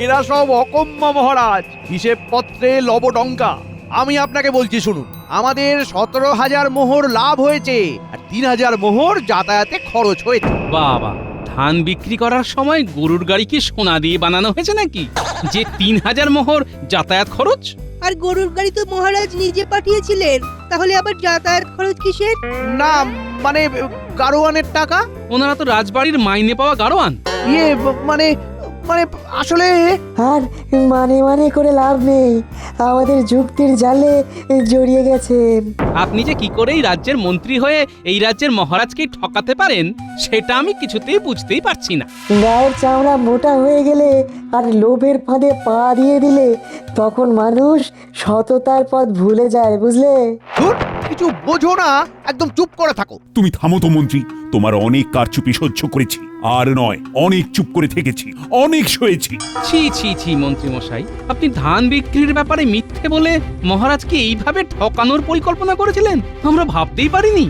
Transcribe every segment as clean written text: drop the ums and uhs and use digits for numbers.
এরা সব অকম্য মহারাজ, হিসেব পত্রে লবডঙ্কা। আমি আপনাকে বলছি শুনুন, আমাদের 17,000 মোহর লাভ হয়েছে আর 3,000 মোহর যাতায়াতে খরচ হয়েছে। বাবা, ধান বিক্রি করার সময় গরুর গাড়ি কি সোনা দিয়ে বানানো হয়েছে নাকি, যে 3,000 মোহর যাতায়াত খরচ? আর গরুর গাড়ি তো মহারাজ নিজে পাঠিয়েছিলেন, তাহলে আবার যাতায়াত খরচ কিসের? না মানে গাড়োয়ানের টাকা। ওনারা তো রাজবাড়ির মাইনে পাওয়া গাড়োয়ান। ইয়ে মানে মানে আসলে আর মানে করে লাভ নেই, আমাদের যুক্তির জালে জড়িয়ে গেছেন। আপনি যে কি করে এই রাজ্যের মন্ত্রী হয়ে এই রাজ্যের মহারাজকে ঠকাতে পারেন সেটা আমি কিছুতেই বুঝতেই পারছি না। গায়ের চামড়া মোটা হয়ে গেলে আর লোভের ফাঁদে পা দিয়ে দিলে তখন মানুষ সততার পথ ভুলে যায়, বুঝলে? ধুর, কিছু বোঝো না, একদম চুপ করে থাকো। তুমি থামো তো মন্ত্রী, তোমার অনেক কারচুপি সহ্য করেছি, আর নয় অনেক চুপ করে থেকেছি, অনেক সয়েছি। ছি ছি ছি মন্ত্রী মশাই, আপনি ধান বিক্রির ব্যাপারে মিথ্যে বলে মহারাজকে এইভাবে ঠকানোর পরিকল্পনা করেছিলেন, আমরা ভাবতেই পারিনি।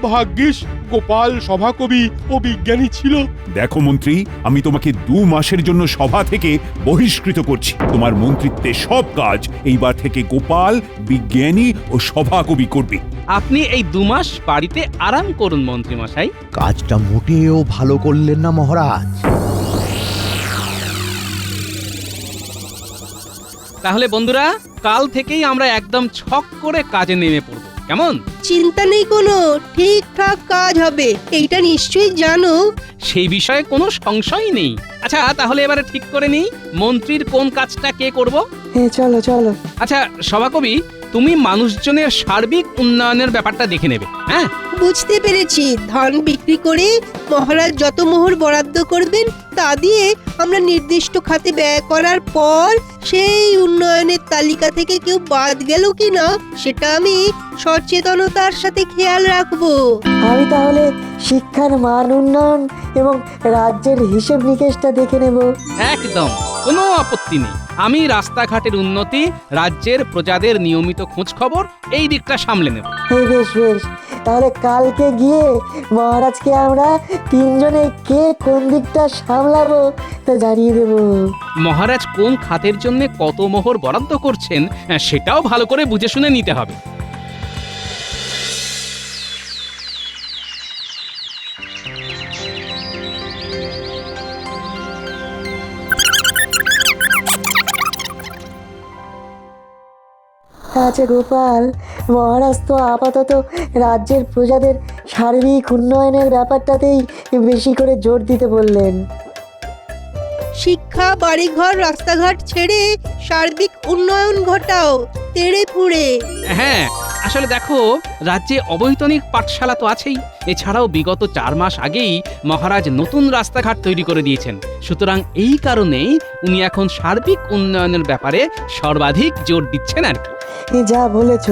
ভাগ্যিস গোপাল সভাকবি ও বিজ্ঞানী ছিল। দেখো মন্ত্রী, আমি তোমাকে 2 মাসের জন্য সভা থেকে বহিষ্কৃত করছি। তোমার মন্ত্রিত্বের সব কাজ এইবার থেকে গোপাল, বিজ্ঞানী ও সভাকবি করবে। আপনি এই 2 মাস বাড়িতে আরাম করুন মন্ত্রী মশাই। কাজটা মোটেও ভালো করলেন না মহারাজ। তাহলে বন্ধুরা, কাল থেকেই আমরা একদম ছক করে কাজে নেমে পড়ব, কেমন? চিন্তা নেই কোনো, ঠিকঠাক কাজ হবে, এইটা নিশ্চয়ই জানো। সেই বিষয়ে কোনো সংশয় নেই। আচ্ছা, তাহলে এবারে ঠিক করে নিই মন্ত্রীর কোন কাজটা কে করব। চলো চলো। আচ্ছা সভাকবি, তুমি মানুষজনের সার্বিক উন্নয়নের ব্যাপারটা দেখে নেবে। হ্যাঁ, বুঝতে পেরেছি, ধান বিক্রি করে মহারাজ যত মোহর বরাদ্দ করবেন তা দিয়ে আমরা নির্দিষ্ট খাতে ব্যয় করার পর সেই উন্নয়নের তালিকা থেকে কেউ বাদ গেল কিনা সেটা আমি সচেতনতার সাথে খেয়াল রাখবো। আমি তাহলে শিক্ষার মান উন্নয়ন এবং রাজ্যের হিসেব নিকেশটা দেখে নেব। একদম কোনো আপত্তি নেই। আমি রাস্তাঘাটের উন্নতি, রাজ্যের প্রজাদের নিয়মিত খোঁজ খবর, এই দিকটা সামলে নেব। বেশ বেশ, তাহলে কালকে গিয়ে মহারাজকে আমরা 3 জনে কে কোন দিকটা সামলাবো তা জানিয়ে দেব। মহারাজ কোন খাতের জন্য কত মোহর বরাদ্দ করছেন সেটাও ভালো করে বুঝে শুনে নিতে হবে। আচ্ছা গোপাল, মহারাজ তো আপাতত রাজ্যের প্রজাদের সার্বিক উন্নয়নের ব্যাপারটাতেই বেশি করে জোর দিতে বললেন। শিক্ষা, বাড়িঘর, রাস্তাঘাট ছেড়ে সার্বিক উন্নয়ন ঘটাও, তেড়ে ফুড়ে। হ্যাঁ, আসলে দেখো, রাজ্যে অবৈতনিক পাঠশালা তো আছেই, এছাড়াও বিগত 4 মাস আগেই মহারাজ নতুন রাস্তাঘাট তৈরি করে দিয়েছেন। সুতরাং এই কারণেই উনি এখন সার্বিক উন্নয়নের ব্যাপারে সর্বাধিক জোর দিচ্ছেন আর কি। যা বলেছ,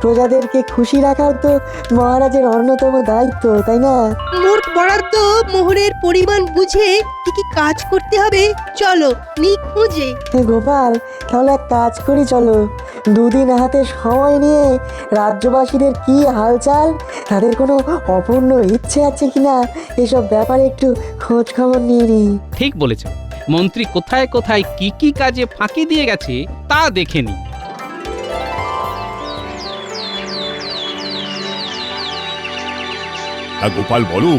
প্রজাদেরকে খুশি রাখার তো মহারাজের অন্যতম দায়িত্ব, তাই না? মোট বরাদ্দ মোহরের পরিমাণ বুঝে কি কি কাজ করতে হবে চলো নিখুঁজে। গোপাল, তাহলে এক কাজ করি, চলো 2 দিন হাতে সময় নিয়ে রাজ্যবাসীদের কি হালচাল, তাদের কোনো অপূর্ণ ইচ্ছে আছে কিনা এসব ব্যাপারে একটু খোঁজ খবর নিয়ে নিই। ঠিক বলেছ, মন্ত্রী কোথায় কোথায় কি কি কাজে ফাঁকি দিয়ে গেছে তা দেখে নি। গোপাল বলো,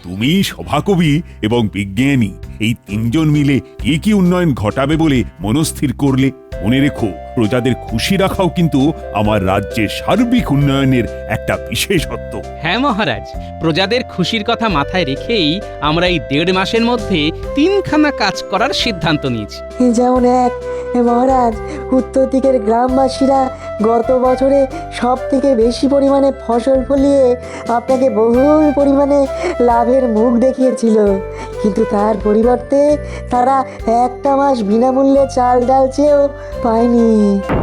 তুমি সভাকবি এবং বিজ্ঞানী এই 3 জন মিলে কি কি উন্নয়ন ঘটাবে বলে মনস্থির করলে? মনে রেখো, প্রজাদের খুশি রাখাও কিন্তু আমার রাজ্যের সার্বিক উন্নয়নের একটা বিশেষত্ব। হ্যাঁ মহারাজ, প্রজাদের খুশির কথা মাথায় রেখেই আমরা এই 1.5 মাসের মধ্যে 3খানা কাজ করার সিদ্ধান্ত নিয়েছি। যেমন এক, মহারাজ, উত্তর দিকের গ্রামবাসীরা গত বছরে সব থেকে বেশি পরিমাণে ফসল ফলিয়ে আপনাকে বহুল পরিমাণে লাভের মুখ দেখিয়েছিল, কিন্তু তার পরিবর্তে তারা 1টা মাস বিনামূল্যে চাল ডাল চেয়েও পায়নি।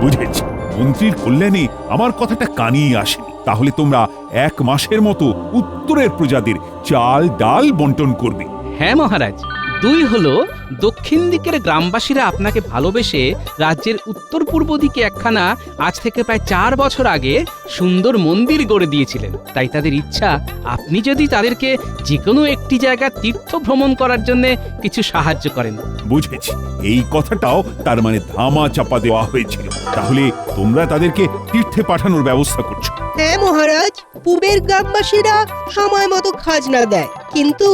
বুঝেছি, মন্ত্রীর কল্যাণে আমার কথাটা কানেই আসে। তাহলে তোমরা 1 মাসের মতো উত্তরের প্রজাদের চাল ডাল বন্টন করবে। হ্যাঁ মহারাজ, দুই হলো দক্ষিণ দিকের গ্রামবাসীরা আপনাকে ভালোবেসে রাজ্যের উত্তর পূর্ব দিকে একখানা আজ থেকে প্রায় 4 বছর আগে সুন্দর মন্দির গড়ে দিয়েছিলেন। তাই তাদের ইচ্ছা আপনি যদি তাদেরকে যে কোনো একটি জায়গা তীর্থ ভ্রমণ করার জন্য কিছু সাহায্য করেন। বুঝেছি, এই কথাটাও তার মানে ধামা চাপা দেওয়া হয়েছিল। তাহলে তোমরা তাদেরকে তীর্থে পাঠানোর ব্যবস্থা করছো। হ্যাঁ মহারাজ, পূবের গ্রামবাসীরা সময় মতো খাজনা দেয়, কিন্তু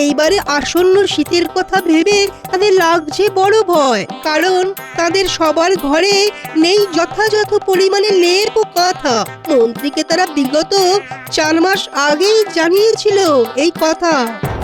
এইবারে আসন্ন শীতের কথা ভেবে তাদের লাগছে বড় ভয়। কারণ তাদের সবার ঘরে নেই যথাযথ পরিমাণে লেপ ও কাঁথা। মন্ত্রীকে তারা বিগত 4 মাস আগেই জানিয়েছিল এই কথা।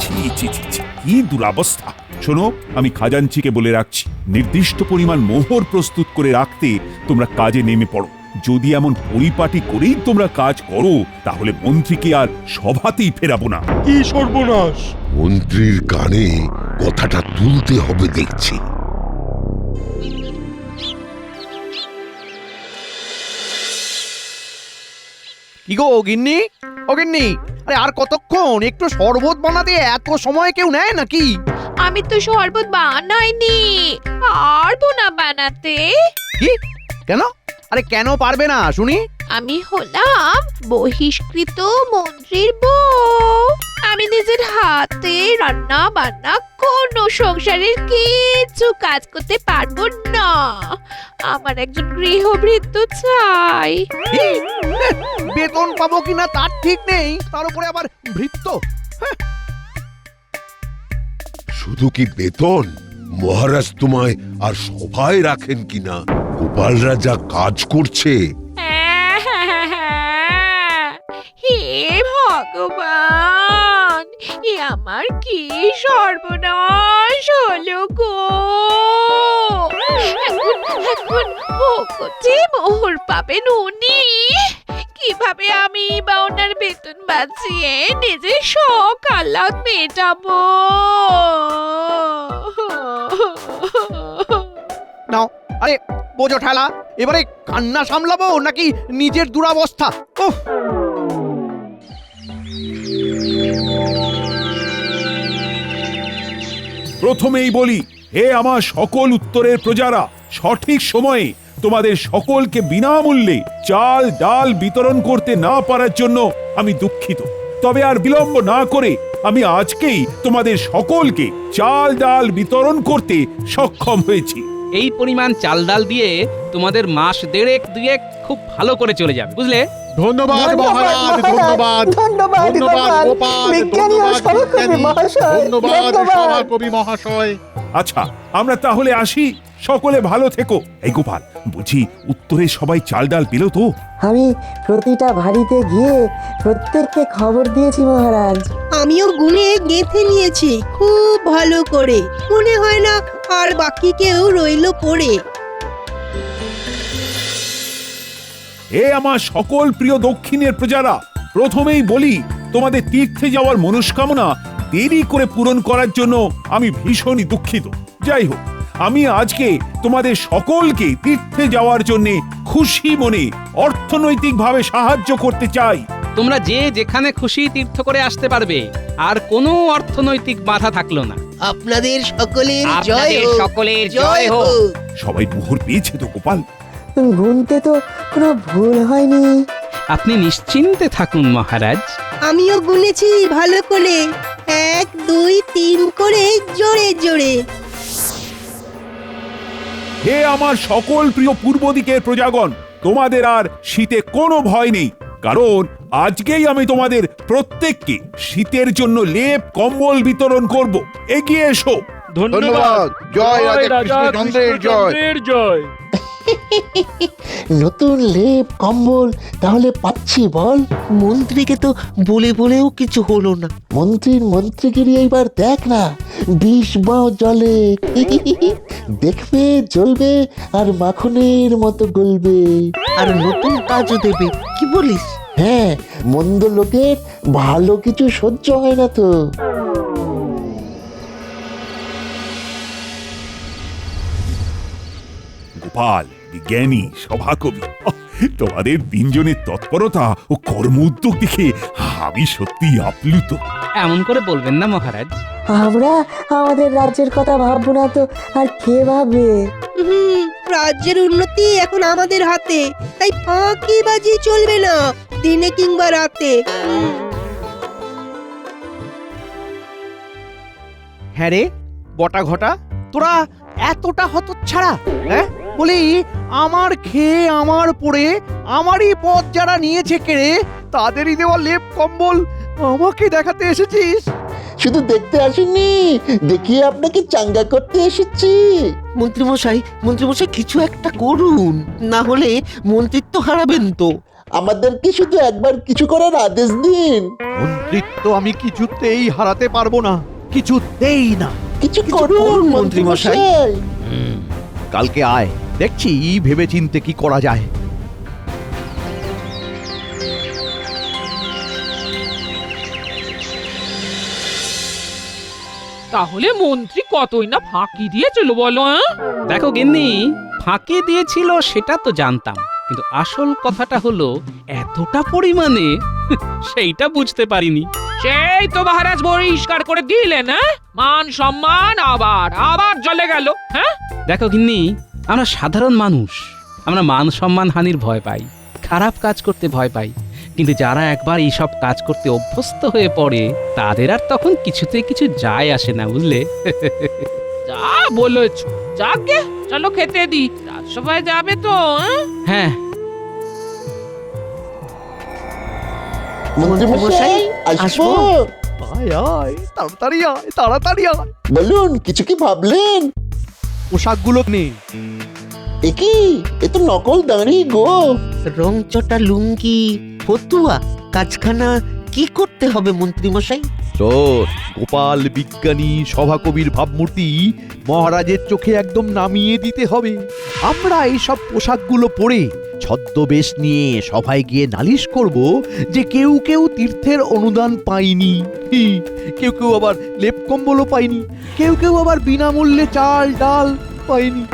ছি ছি ছি ছি, কি দুরবস্থা! শোনো, আমি খাজাঞ্চিকে বলে রাখছি, নির্দিষ্ট পরিমাণ মোহর প্রস্তুত করে রাখতে তোমরা কাজে নেমে পড়ো। যদি এমন পরিপাটি করেই তোমরা কাজ করো, তাহলে মন্ত্রীকে আর সভাতেই ফেরাবো না। কি সর্বনাশ! মন্ত্রীর কানে কথাটা তুলতে হবে দেখছি। কি গো গিন্নি, ও গিন্নি, আরে আর কতক্ষণ? একটু শরবত বানাতে এত সময় কেউ নেয় নাকি? আমি তো শরবত বানাইনি, পারবো না বানাতে। কি? কেন? আরে কেন পারবে না শুনি? আমি হলাম বহিষ্কৃত মন্ত্রীর বউ। আমি নিজের হাতে রান্না বান্না কোনো সংসারের কিছু কাজ করতে পারবো না। আমার একজন গৃহভৃত্য চাই। কি? বেতন পাবো কিনা তার ঠিক নেই, তার উপরে আবার ভৃত্য। শুধু কি বেতন, মহারাজ তোমায় আর সভায় রাখেন কিনা? গোপালরা যা কাজ করছে। হে ভগবান, এ আমার কি সর্বনাশ হলো গো! এখন যে মোহর পাবেন উনি, কিভাবে আমি বা ওনার বেতন বাঁচিয়ে নিজের শখ আহ্লাদ মেটাবো? নাও, আরে বোঝো ঠেলা। এবারে কান্না সামলাবো নাকি নিজের দুরাবস্থা? উফ! প্রথমেই বলি, হে আমার সকল উত্তরের প্রজারা, সঠিক সময়ে তোমাদের সকলকে বিনামূল্যে চাল ডাল বিতরণ করতে না পারার জন্য আমি দুঃখিত। তবে আর বিলম্ব না করে আমি আজকেই তোমাদের সকলকে চাল ডাল বিতরণ করতে সক্ষম হয়েছি। এই পরিমাণ চাল ডাল দিয়ে তোমাদের মাস দেড়েক দুয়েক খুব ভালো করে চলে যাবে, বুঝলে? ধন্যবাদ মহারাজ, ধন্যবাদ। ধন্যবাদ গোপাল, বিজ্ঞানী ও ধন্যবাদ সভাকবি বিজ্ঞানী, মহাশয়, ধন্যবাদ ধন্যবাদ। সভাকবি মহাশয়। আচ্ছা, আমরা তাহলে আসি। সকলে ভালো থেকো। এই গোপাল, বুঝি উত্তরে সবাই চাল ডাল পেল তো? আমি প্রতিটা বাড়িতে গিয়ে প্রত্যেককে খবর দিয়েছি মহারাজ। আমিও গুনে গেঁথে নিয়েছি খুব ভালো করে। মনে হয় না আর বাকি কেউ রইলো পড়ে। এ আমার সকল প্রিয় দক্ষিণের প্রজারা, প্রথমেই বলি, তোমাদের তীর্থে যাওয়ার মনস্কামনা দেরি করে পূরণ করার জন্য আমি ভীষণই দুঃখিত। যাই হোক, আমি আজকে তোমাদের সকলকে তীর্থে যাওয়ার জন্য খুশি মনে অর্থনৈতিকভাবে সাহায্য করতে চাই। তোমরা যে যেখানে খুশি তীর্থ করে আসতে পারবে, আর কোনো অর্থনৈতিক বাধা থাকলো না। আপনাদের সকলের জয় আপনাদের হোক, সকলের জয় হোক। সবাই মোহর পেয়েছে তো গোপাল? গুনতে তো কোনো ভুল হয়নি। আপনি নিশ্চিন্তে থাকুন মহারাজ। আমিও গুনেছি ভালো করে, 1 2 3 করে জোরে জোরে। হে আমার সকল প্রিয় পূর্ব দিকের প্রজাগণ, তোমাদের আর শীতে কোনো ভয় নেই, কারণ আজকেই আমি তোমাদের প্রত্যেককে শীতের জন্য লেপ কম্বল বিতরণ করব। এগিয়ে এসো। ধন্যবাদ। জয় রাজা কৃষ্ণচন্দ্রের জয়। নতুন লেপ কম্বল তাহলে পাচ্ছি বল? মন্ত্রীকে তো বলে বলেও কিছু হলো না। মন্ত্রীগিরি এইবার দেখ না, 20 বাও জলে দেখবে, জ্বলবে আর মাখনের মতো গলবে। আর নতুন কাজও দেবে, কি বলিস? হ্যাঁ, মন্দ লোকের ভালো কিছু সহ্য হয় না তো। গোপাল, বিজ্ঞানী, সভাকবি, তোমাদের তিনজনের তৎপরতা ও কর্ম উদ্যোগ দেখে আমি সত্যি আপ্লুত। এমন করে বলবেন না মহারাজ। আমরা আমাদের রাজ্যের কথা ভাববো না তো আর কে ভাববে? রাজ্যের উন্নতি এখন আমাদের হাতে, তাই ফাঁকিবাজি চলবে না, দিনে কিংবা রাতে। হ্যাঁ রে বটা ঘটা, তোরা এতটা হতচ্ছাড়া, হ্যাঁ? বলি আমার খেয়ে আমার পড়ে আমারই পথ যারা নিয়েছে কেড়ে, তাদেরই দেওয়া লেপ কম্বল আমাকে দেখাতে এসেছিস? শুধু দেখতে আসিনি, দেখিয়ে আপনাকে চাঙ্গা করতে এসেছি। মন্ত্রীমশাই কিছু একটা করুন, না হলে মন্ত্রিত্ব হারাবেন তো। আমাদেরকে শুধু একবার কিছু করার আদেশ দিন। মন্ত্রিত্ব আমি কিছুতেই হারাতে পারবো না, কিছুতেই না। কিছু করুন মন্ত্রীমশাই। কালকে আয়, দেখছি ভেবেচিন্তে কি করা যায়। তাহলে মন্ত্রী কতই না ফাঁকি দিয়েছিল বলো? দেখো গিন্নি, ফাঁকে দিয়েছিল সেটা তো জানতাম, কিন্তু আসল কথাটা হলো এতটা পরিমাণে সেইটা বুঝতে পারিনি। সেই তো মহারাজ পরিষ্কার করে দিলেন, হ্যাঁ? মান সম্মান আবার আবার চলে গেল। হ্যাঁ দেখো গিন্নি, আমরা সাধারণ মানুষ, আমরা মান সম্মান হানির ভয় পাই, খারাপ কাজ করতে ভয় পাই, কিন্তু যারা একবার এইসব কাজ করতে অভ্যস্ত হয়ে পড়ে তাদের আর তখন কিছুতে কিছু যায় আসে না, বুঝলে? যা বলেছ, যাকে চলো খেতে দি, রাজসভায় যাবে তো? হ্যাঁ, মন্ত্রীমশাই আসবো? আয় আয়, তাড়াতাড়ি আয়, তাড়াতাড়ি আয়। বলুন, কিছু কি ভাবলেন? পোশাকগুলো নেই। এ কি, এ তো নকল দাঁড়ি গো। রংচটা লুঙ্গি, ফতুয়া, কাজখানা কি করতে হবে মন্ত্রীমশাই? শোন, গোপাল বিজ্ঞানী সভাকবির ভাবমূর্তি মহারাজের চোখে একদম নামিয়ে দিতে হবে। আমরা এইসব পোশাকগুলো পরে ছদ্মবেশ নিয়ে সভায় গিয়ে নালিশ করব যে কেউ কেউ তীর্থের অনুদান পায়নি, কেউ কেউ আবার লেপ কম্বলও পায়নি, কেউ কেউ আবার বিনামূল্যে চাল ডাল পায়নি।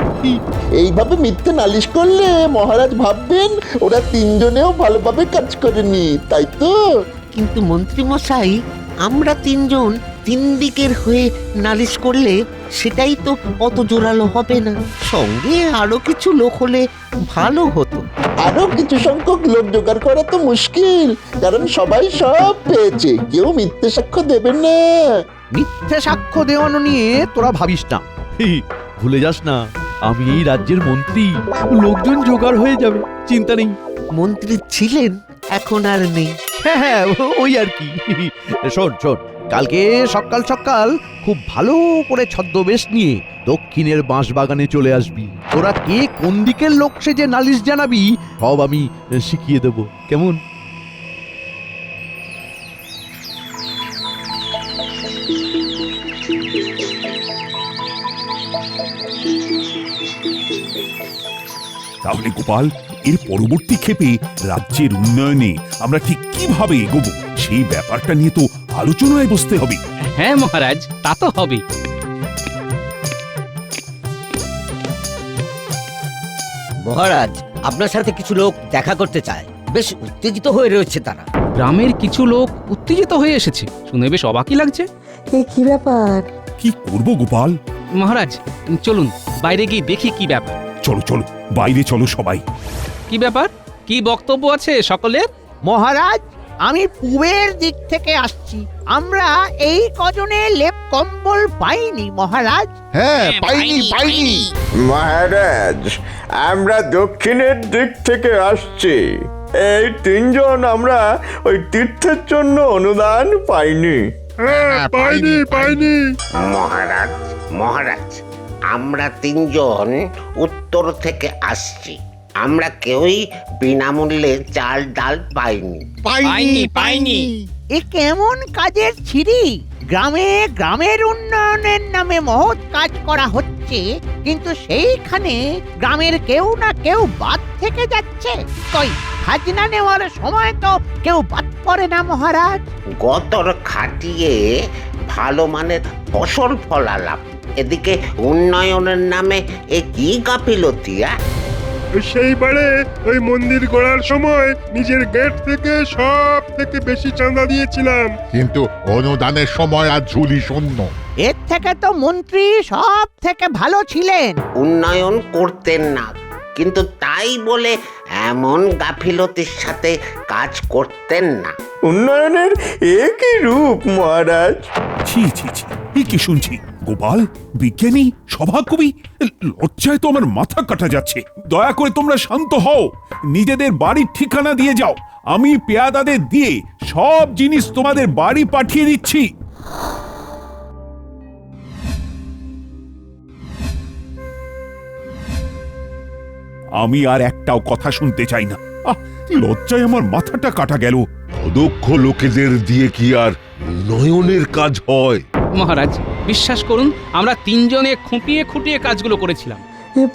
এইভাবে মিথ্যে নালিশ করলে মহারাজ ভাববেন ওরা তিনজনেও ভালোভাবে কাজ করেনি, তাই তো? কিন্তু মন্ত্রীমশাই, আমরা তিনজন তিন দিকের হয়ে নালিশ করলে সেটাই তো অত জোরালো হবে না। সঙ্গে আরো কিছু লোক হলে ভালো হতো। আরো কিছু সংখ্যক লোক জোগাড় করা তো মুশকিল, কারণ সবাই সব পেয়েছে, কেউ মিথ্যে সাক্ষ্য দেবে না। মিথ্যে সাক্ষ্য দেওয়ানো নিয়ে তোরা ভাবিস না, ভুলে যাস না আমি এই রাজ্যের মন্ত্রী, লোকজন জোগাড় হয়ে যাবে, চিন্তা নেই। মন্ত্রী ছিলেন, এখন আর নেই। হ্যাঁ হ্যাঁ, ওই আর কি। শোন শোন, কালকে সকাল সকাল খুব ভালো করে ছদ্মবেশ নিয়ে দক্ষিণের বাঁশবাগানে চলে আসবি। তোরা কে কোন দিকের লোক সেজে নালিশ জানাবি সব আমি শিখিয়ে দেব, কেমন? তাহলে গোপাল, এর পরবর্তী ক্ষেপে রাজ্যের উন্নয়নে আমরা ঠিক কিভাবে এগোবো সেই ব্যাপারটা নিয়ে তো আলোচনায় বসতে হবে। হ্যাঁ মহারাজ, তা তো হবে। মহারাজ, আপনার সাথে কিছু লোক দেখা করতে চায়, বেশ উত্তেজিত হয়ে রয়েছে তারা। গ্রামের কিছু লোক উত্তেজিত হয়ে এসেছে, শুনে বেশ অবাকই লাগছে। এ কি ব্যাপার? কি করব গোপাল? মহারাজ চলুন বাইরে গিয়ে দেখি কি ব্যাপার। চলো চলো, বাইরে চলো সবাই। কি ব্যাপার, কি বক্তব্য আছে সকলের? মহারাজ, আমি পূবের দিক থেকে আসছি, আমরা এই কজনে লেপ কম্বল পাইনি মহারাজ। হ্যাঁ, পাইনি। মহারাজ, আমরা দক্ষিণের দিক থেকে আসছি। এই তিনজন আমরা ওই তীর্থের জন্য অনুদান পাইনি। হ্যাঁ, পাইনি। মহারাজ, আমরা তিনজন উত্তর থেকে আসছি, আমরা কেউই বিনামূল্যে চাল ডাল পাইনি। এ কেমন কাজের ছিরি? গ্রামের উন্নয়নের নামে মহৎ কাজ করা হচ্ছে, কিন্তু সেইখানে গ্রামের কেউ না কেউ বাদ থেকে যাচ্ছে। কই, খাজনা নেওয়ার সময় তো কেউ বাদ পড়ে না মহারাজ। গতর খাটিয়ে ভালো মানের ফসল ফলালাম, এদিকে উন্নয়নের নামে এ কি গাফিলতিয়া? সেইবারে ওই মন্দির গড়ার সময় নিজের গেট থেকে সব থেকে বেশি চাঁদা দিয়েছিলাম, কিন্তু অনুদানের সময় আর ঝুলি শূন্য। এর থেকে তো মন্ত্রী সব থেকে ভালো ছিলেন। উন্নয়ন করতেন না, কিন্তু তাই বলে এমন গাফিলতির সাথে কাজ করতেন না। উন্নয়নের একই রূপ মহারাজ। ছি ছি ছি, এ কি শুনছি? গোপাল, বিজ্ঞানী, সভাকবি, লজ্জায় তো আমার মাথা কাটা যাচ্ছে। দয়া করে তোমরা শান্ত হও, নিজেদের বাড়ির ঠিকানা দিয়ে যাও। আমি পেয়াদাদের দিয়ে সব জিনিস তোমাদের বাড়ি পাঠিয়ে দিচ্ছি। আমি আর একটাও কথা শুনতে চাই না। লজ্জায় আমার মাথাটা কাটা গেল। অদক্ষ লোকেদের দিয়ে কি আর উন্নয়নের কাজ হয়? মহারাজ, বিশ্বাস করুন, আমরা তিনজনে খুঁটিয়ে খুঁটিয়ে কাজগুলো করেছিলাম।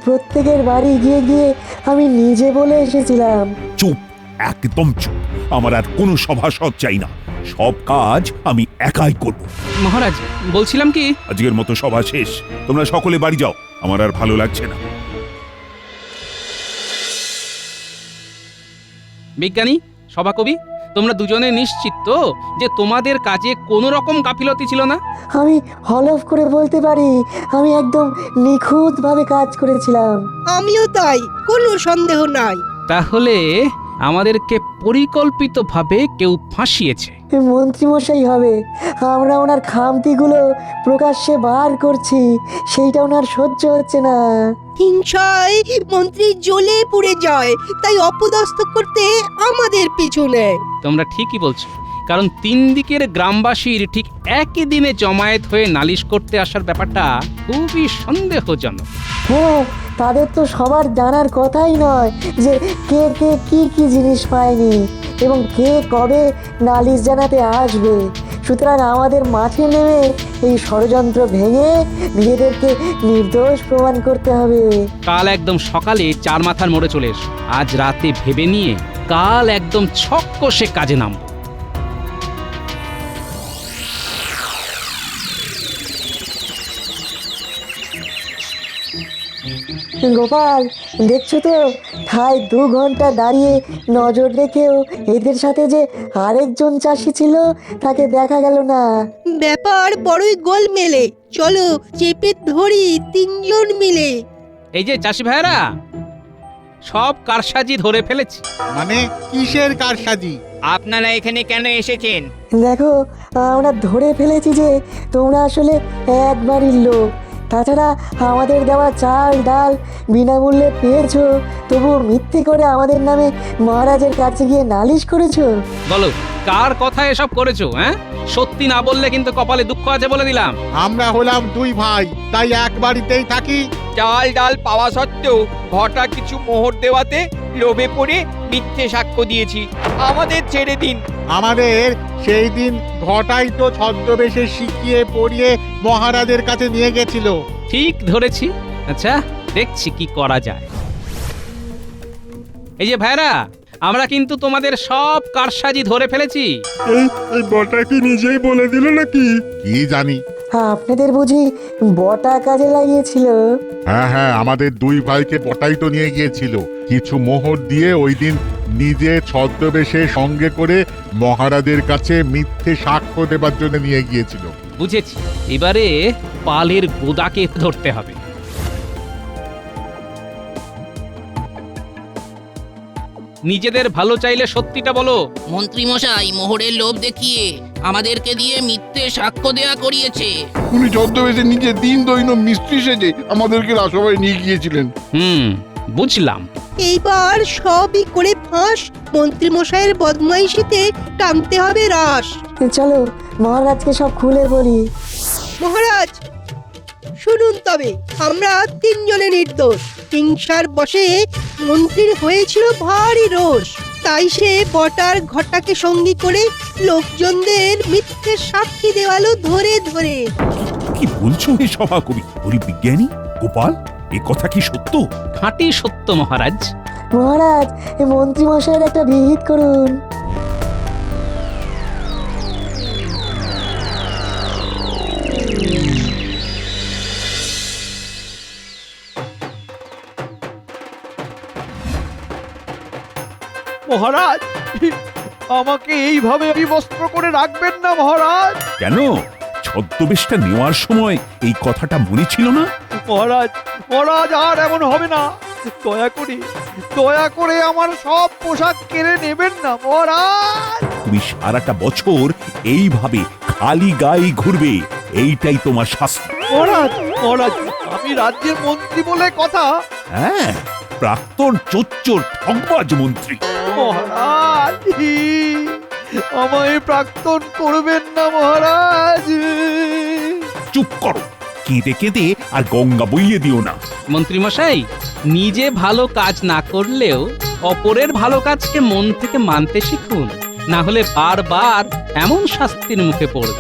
প্রত্যেকের বাড়ি গিয়ে গিয়ে আমি নিজে বলে এসেছিলাম। চুপ, একদম চুপ। আমার আর কোনো সভাসদ চাই না, সব কাজ আমি একাই করব। মহারাজ, বলছিলাম কি, আজকের মতো সভা শেষ, তোমরা সকলে বাড়ি যাও, আমার আর ভালো লাগছে না। বিজ্ঞানী, সভাকবি, তোমরা দুজনে নিশ্চিত তো যে তোমাদের কাজে কোনো রকম গাফিলতি ছিল না? আমি হলফ করে বলতে পারি আমি একদম নিখুঁতভাবে কাজ করেছিলাম। আমিও তাই, কোনো সন্দেহ নাই। তাহলে আমাদেরকে পরিকল্পিতভাবে কেউ ফাঁসিয়েছে। মন্ত্রীমশাই হবে। আমরা ওনার খামতিগুলো প্রকাশ্যে বার করছি, সেইটা ওনার সহ্য হচ্ছে না। হিংসায় মন্ত্রী জ্বলে পুড়ে যায়, তাই অপদস্থ করতে আমাদের পিছনে। তোমরা ঠিকই বলছো, কারণ তিন দিকের গ্রামবাসীর ঠিক একই দিনে জমায়েত হয়ে নালিশ করতে আসার ব্যাপারটা খুবই সন্দেহজনক। হ্যাঁ, তাদের তো সবার জানার কথাই নয় যে কে কে কি কি জিনিস পায়নি এবং কে কবে নালিশ জানাতে আসবে। সুতরাং আমাদের মাঠে নেমে এই ষড়যন্ত্র ভেঙে নিজেদেরকে নির্দোষ প্রমাণ করতে হবে। কাল একদম সকালে চার মাথার মোড়ে চলে এসো। আজ রাতে ভেবে নিয়ে কাল একদম ছক কষে কাজে নাম। গোপাল, দেখছো তো ঠায় 2 ঘন্টা দাঁড়িয়ে নজর রেখেও এদের সাথে যে আরেকজন চাষি ছিল তাকে দেখা গেল না। ব্যাপার বড়ই গোল মেলে। চলো চেপে ধরি তিনজন মিলে। এই যে চাষি ভাইরা, সব কারসাজি ধরে ফেলেছি। মানে কিসের কারসাজি? আপনারা এখানে কেন এসেছেন? দেখো, আমরা ধরে ফেলেছি যে তোমরা আসলে এক বাড়ির লোক। তাছাড়া আমাদের দেওয়া চাল ডাল বিনামূল্যে পেয়েছো, তবুও মিথ্যে করে আমাদের নামে মহারাজের কাছে গিয়ে নালিশ করেছো। বলো, কার কথা এসব করেছো? হ্যাঁ, সত্যি না বললে কিন্তু কপালে দুঃখ আছে বলে দিলাম। আমরা হলাম 2 ভাই, তাই এক বাড়িতেই থাকি। চাল ডাল পাওয়া সত্ত্বেও ঘটা কিছু মোহর দেওয়াতে লোভে পড়ে মিথ্যে সাক্ষ্য দিয়েছি। আমাদের ছেড়ে দিন। আমাদের সেই দিন ঘটাই তো ছদ্মবেশে শিখিয়ে পড়িয়ে মহারাজের কাছে নিয়ে গেছিল। ঠিক ধরেছি। আচ্ছা, দেখছি কি করা যায়। এই যে ভাইরা, আমরা কিন্তু তোমাদের সব কারসাজি ধরে ফেলেছি। এই বটা কি নিজেই বলে দিল নাকি? কি জানি। আপনাদের বুঝি বটা কাজে লাগিয়েছিল? হ্যাঁ, আমাদের 2 ভাইকে বটাই তো নিয়ে গিয়েছিল। কিছু মোহর দিয়ে ওই দিন নিজে ছদ্মবেশে সঙ্গে করে মহারাজের কাছে মিথ্যে সাক্ষ্য দেবার জন্য নিয়ে গিয়েছিল। বুঝেছি, এবারে পালের গোদাকে ধরতে হবে। নিজেদের ভালো চাইলে সত্যিটা বলো। মন্ত্রী মশাই মোহরের লোভ দেখিয়ে আমাদেরকে দিয়ে মিথ্যে সাক্ষ্য দেয়া করিয়েছে। উনি ছদ্মবেশে নিজে দিন দৈন মিস্ত্রি সেজে আমাদেরকে রাজসভায় নিয়ে গিয়েছিলেন। বুঝলাম। এইবার সবই করে ফাঁস। মন্ত্রী মশাইয়ের বদমাইশিতে টানতে হবে রাস। চলো মহারাজকে সব খুলে বলি। মহারাজ শুনুন, তবে আমরা তিনজনে নির্দোষ। হিংসার বশে মন্ত্রীর হয়েছিল ভারী রোষ, তাই সে বটার ঘটাকে সঙ্গী করে লোকজনদের মিথ্যে সাক্ষী দেওয়ালো ধরে ধরে। কি বলছো হে সভাকবি? বলি বিজ্ঞানী, গোপাল, এ কথা কি সত্য? খাঁটি সত্য মহারাজ। মহারাজ, এই মন্ত্রী মশাইয়ের একটা বিহিত করুন। মহারাজ, আমাকে এইভাবে বিবস্ত্র করে রাখবেন না মহারাজ। কেন? ছদ্মবেশটা নেওয়ার সময় এই কথাটা মনে ছিল না? মহারাজ মহারাজ আর এমন হবে না, দয়া করে আমার সব পোশাক কেড়ে নেবেন না মহারাজ। তুমি সারাটা বছর এইভাবে খালি গায়ে ঘুরবে, এইটাই তোমার শাস্তি। মহারাজ মহারাজ আমি রাজ্যের মন্ত্রী বলে কথা। হ্যাঁ, প্রাক্তন চোচ্চর ঠকবাজ মন্ত্রী। মহারাজ আমায় প্রাক্তন করবেন না মহারাজ। চুপ করো, কেঁদে কেঁদে আর গঙ্গা বইয়ে দিও না। মন্ত্রীমশাই, নিজে ভালো কাজ না করলেও অপরের ভালো কাজকে মন থেকে মানতে শিখুন, না হলে বারবার এমন শাস্তির মুখে পড়বে।